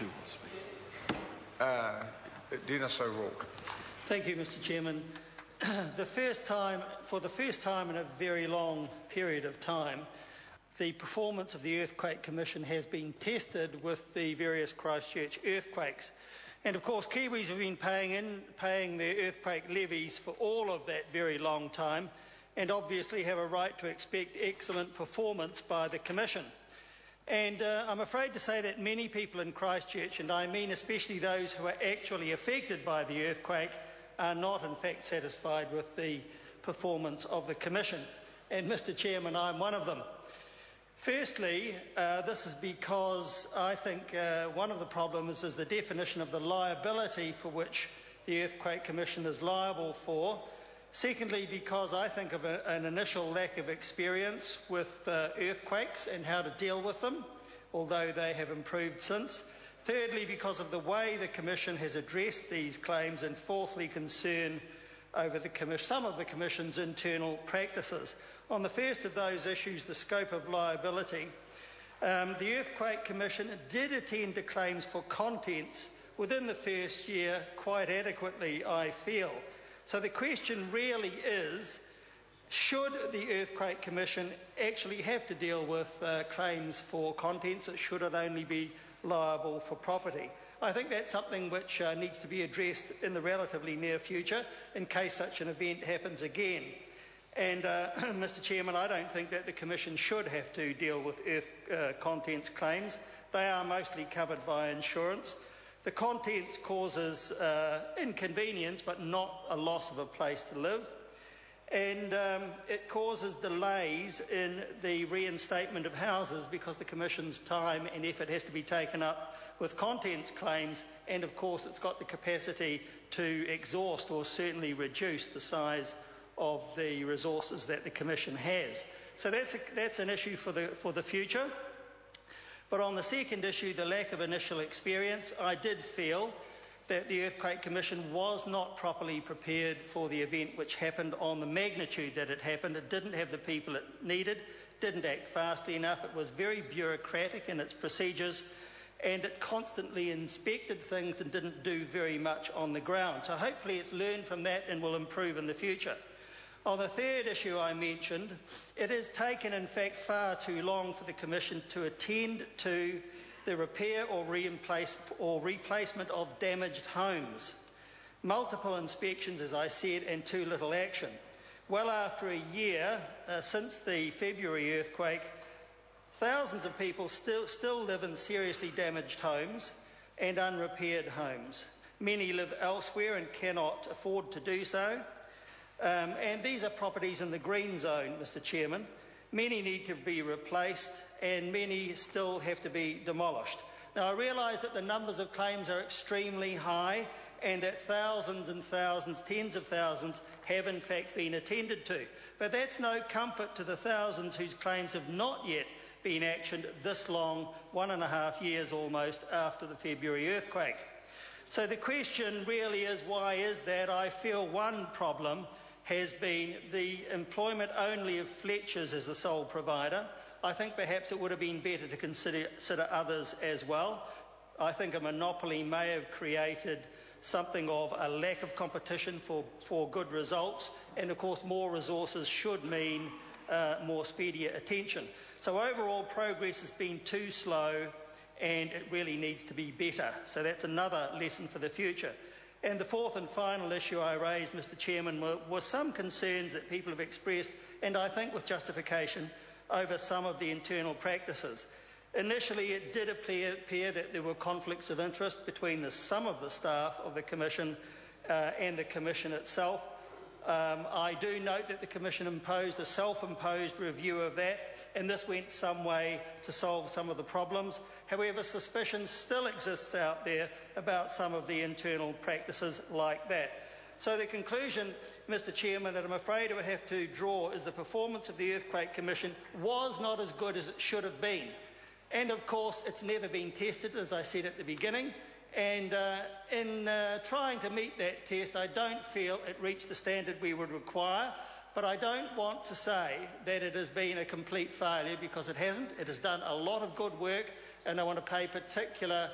you want to speak. Dennis O'Rourke. Thank you, Mr. Chairman. For the first time in a very long period of time, the performance of the Earthquake Commission has been tested with the various Christchurch earthquakes. And of course, Kiwis have been paying their earthquake levies for all of that very long time, and obviously have a right to expect excellent performance by the Commission. And I'm afraid to say that many people in Christchurch, and I mean especially those who are actually affected by the earthquake, are not in fact satisfied with the performance of the Commission. And Mr. Chairman, I'm one of them. Firstly, this is because I think one of the problems is the definition of the liability for which the Earthquake Commission is liable for. Secondly, because I think of an initial lack of experience with earthquakes and how to deal with them, although they have improved since. Thirdly, because of the way the Commission has addressed these claims. And fourthly, concern over some of the Commission's internal practices. On the first of those issues, the scope of liability, the Earthquake Commission did attend to claims for contents within the first year quite adequately, I feel. So the question really is, should the Earthquake Commission actually have to deal with claims for contents, or should it only be liable for property? I think that's something which needs to be addressed in the relatively near future in case such an event happens again. And Mr. Chairman, I don't think that the Commission should have to deal with contents claims. They are mostly covered by insurance. The contents causes inconvenience, but not a loss of a place to live. And it causes delays in the reinstatement of houses because the Commission's time and effort has to be taken up with contents claims, and of course it's got the capacity to exhaust or certainly reduce the size of the resources that the Commission has. So that's an issue for the future. But on the second issue, the lack of initial experience, I did feel that the Earthquake Commission was not properly prepared for the event which happened on the magnitude that it happened. It didn't have the people it needed, didn't act fast enough, it was very bureaucratic in its procedures, and it constantly inspected things and didn't do very much on the ground. So hopefully it's learned from that and will improve in the future. On the third issue I mentioned, it has taken in fact far too long for the Commission to attend to the repair or replacement of damaged homes. Multiple inspections, as I said, and too little action. Well after a year since the February earthquake, thousands of people still live in seriously damaged homes and unrepaired homes. Many live elsewhere and cannot afford to do so. And these are properties in the green zone, Mr. Chairman. Many need to be replaced and many still have to be demolished. Now, I realise that the numbers of claims are extremely high and that thousands and thousands, tens of thousands, have in fact been attended to. But that's no comfort to the thousands whose claims have not yet been actioned this long, 1.5 years almost, after the February earthquake. So the question really is, why is that? I feel one problem has been the employment only of Fletchers as the sole provider. I think perhaps it would have been better to consider others as well. I think a monopoly may have created something of a lack of competition for good results, and of course more resources should mean more speedier attention. So overall progress has been too slow and it really needs to be better. So that's another lesson for the future. And the fourth and final issue I raised, Mr. Chairman, was some concerns that people have expressed, and I think with justification, over some of the internal practices. Initially, it did appear that there were conflicts of interest between some of the staff of the Commission and the Commission itself. I do note that the Commission imposed a self-imposed review of that, and this went some way to solve some of the problems. However, suspicion still exists out there about some of the internal practices like that. So the conclusion, Mr. Chairman, that I'm afraid I would have to draw is the performance of the Earthquake Commission was not as good as it should have been. And of course, it's never been tested, as I said at the beginning. And in trying to meet that test, I don't feel it reached the standard we would require. But I don't want to say that it has been a complete failure, because it hasn't. It has done a lot of good work, and I want to pay particular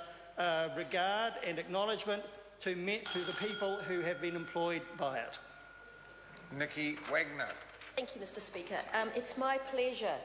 regard and acknowledgement to the people who have been employed by it. Nikki Wagner. Thank you, Mr. Speaker. It's my pleasure